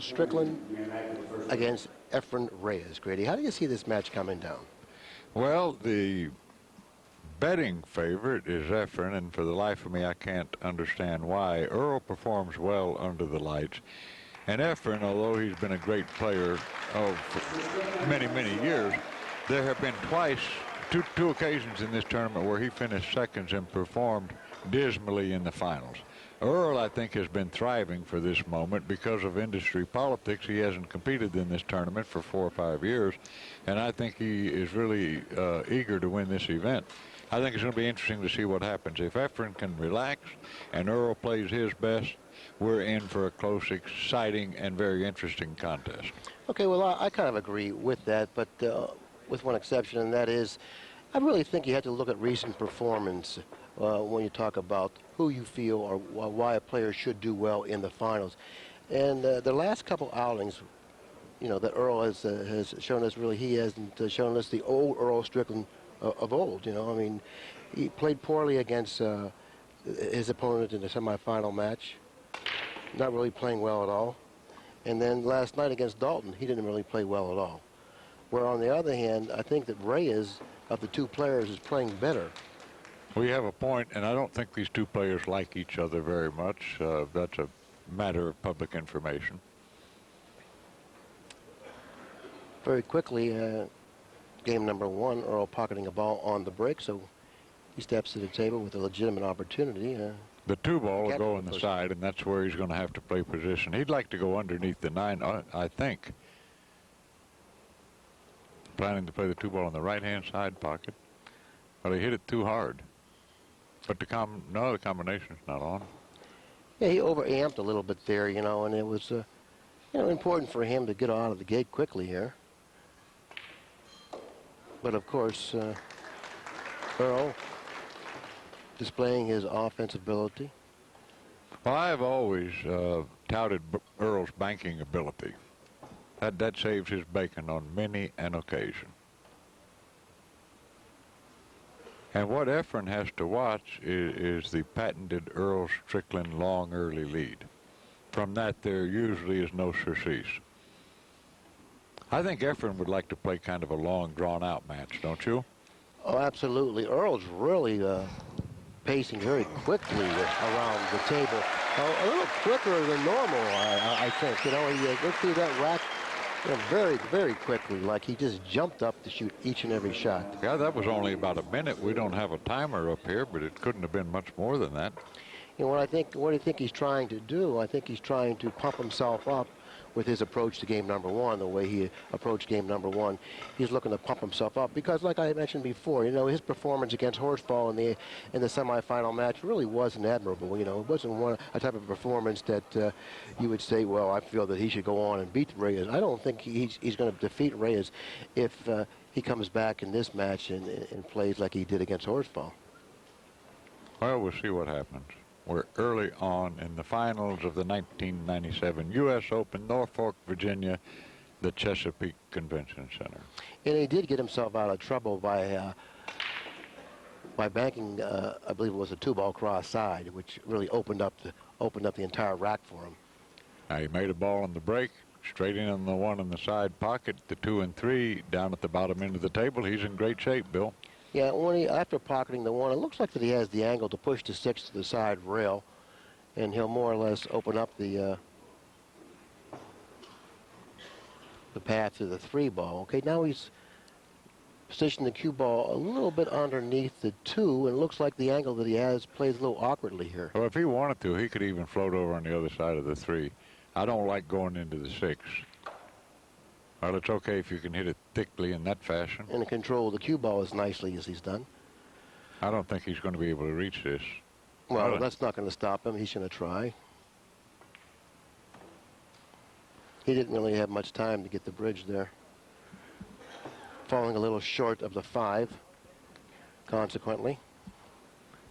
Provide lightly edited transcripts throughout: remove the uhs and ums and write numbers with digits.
Strickland against Efren Reyes. Grady, how do you see this match coming down? Well, the betting favorite is Efren, and for the life of me, I can't understand why. Earl performs well under the lights, and Efren, although he's been a great player for many, many years, there have been two occasions in this tournament where he finished seconds and performed dismally in the finals. Earl, I think, has been thriving for this moment because of industry politics. He hasn't competed in this tournament for 4 or 5 years, and I think he is really eager to win this event. I think it's going to be interesting to see what happens. If Efren can relax and Earl plays his best, we're in for a close, exciting, and very interesting contest. Okay, well, I kind of agree with that, but with one exception, and that is, I really think you have to look at recent performance when you talk about who you feel or why a player should do well in the finals. And the last couple outings, you know, that Earl has shown us, really, he hasn't shown us the old Earl Strickland of old. You know, I mean, he played poorly against his opponent in the semifinal match, not really playing well at all. And then last night against Dalton, he didn't really play well at all. Where on the other hand, I think that Reyes, of the two players, is playing better. We have a point, and I don't think these two players like each other very much. That's a matter of public information. Very quickly, game number one, Earl pocketing a ball on the break, so he steps to the table with a legitimate opportunity. The 2-ball will go on the side, and that's where he's going to have to play position. He'd like to go underneath the 9, I think. Planning to play the 2-ball on the right-hand side pocket. Well, he hit it too hard. But the combination's not on. Yeah, he overamped a little bit there, you know, and it was, you know, important for him to get out of the gate quickly here. But of course, Earl displaying his offensive ability. Well, I have always touted Earl's banking ability. That saves his bacon on many an occasion. And what Efren has to watch is the patented Earl Strickland long early lead. From that, there usually is no surcease. I think Efren would like to play kind of a long, drawn-out match, don't you? Oh, absolutely. Earl's really pacing very quickly around the table. A little quicker than normal, I think. You know, he went through that rack, you know, very, very quickly, like he just jumped up to shoot each and every shot. Yeah, that was only about a minute. We don't have a timer up here, but it couldn't have been much more than that. You know, what do you think he's trying to do? I think he's trying to pump himself up with his approach to game number one, the way he approached game number one. He's looking to pump himself up because, like I mentioned before, you know, his performance against Horsfall in the semifinal match really wasn't admirable. You know, it wasn't a type of performance that you would say, well, I feel that he should go on and beat Reyes. I don't think he's going to defeat Reyes if he comes back in this match and plays like he did against Horsfall. Well, we'll see what happens. We're early on in the finals of the 1997 U.S. Open, Norfolk, Virginia, the Chesapeake Convention Center. And he did get himself out of trouble by banking, I believe it was a 2-ball cross side, which really opened up the entire rack for him. Now he made a ball on the break, straight in on the 1 in the side pocket, the 2 and 3 down at the bottom end of the table. He's in great shape, Bill. Yeah, after pocketing the 1, it looks like that he has the angle to push the 6 to the side rail, and he'll more or less open up the path to the 3-ball. Okay, now he's positioned the cue ball a little bit underneath the 2, and it looks like the angle that he has plays a little awkwardly here. Well, if he wanted to, he could even float over on the other side of the 3. I don't like going into the 6. Well, it's okay if you can hit it thickly in that fashion. And control the cue ball as nicely as he's done. I don't think he's going to be able to reach this. Well, that's not going to stop him. He's going to try. He didn't really have much time to get the bridge there. Falling a little short of the 5, consequently.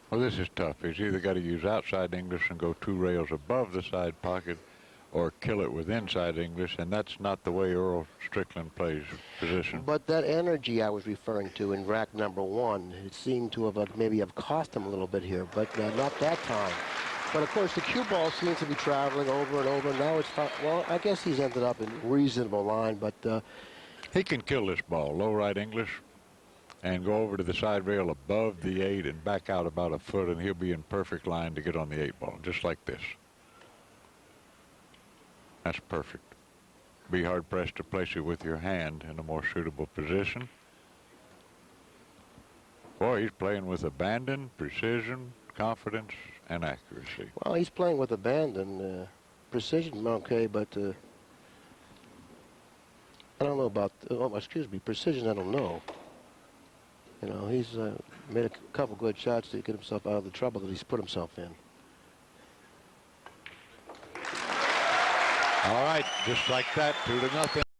Well, this is tough. He's either got to use outside English and go 2 rails above the side pocket, or kill it with inside English, and that's not the way Earl Strickland plays position. But that energy I was referring to in rack number 1, it seemed to have maybe have cost him a little bit here, but not that time. But of course, the cue ball seems to be traveling over and over. Now it's well, I guess he's ended up in reasonable line, but He can kill this ball, low right English, and go over to the side rail above the 8 and back out about a foot, and he'll be in perfect line to get on the 8 ball, just like this. That's perfect. Be hard-pressed to place it with your hand in a more suitable position. Boy, he's playing with abandon, precision, confidence, and accuracy. well, he's playing with abandon, precision, okay, but I don't know about. Oh, excuse me, precision. I don't know. You know, he's made a couple good shots to get himself out of the trouble that he's put himself in. All right, just like that, 2-0.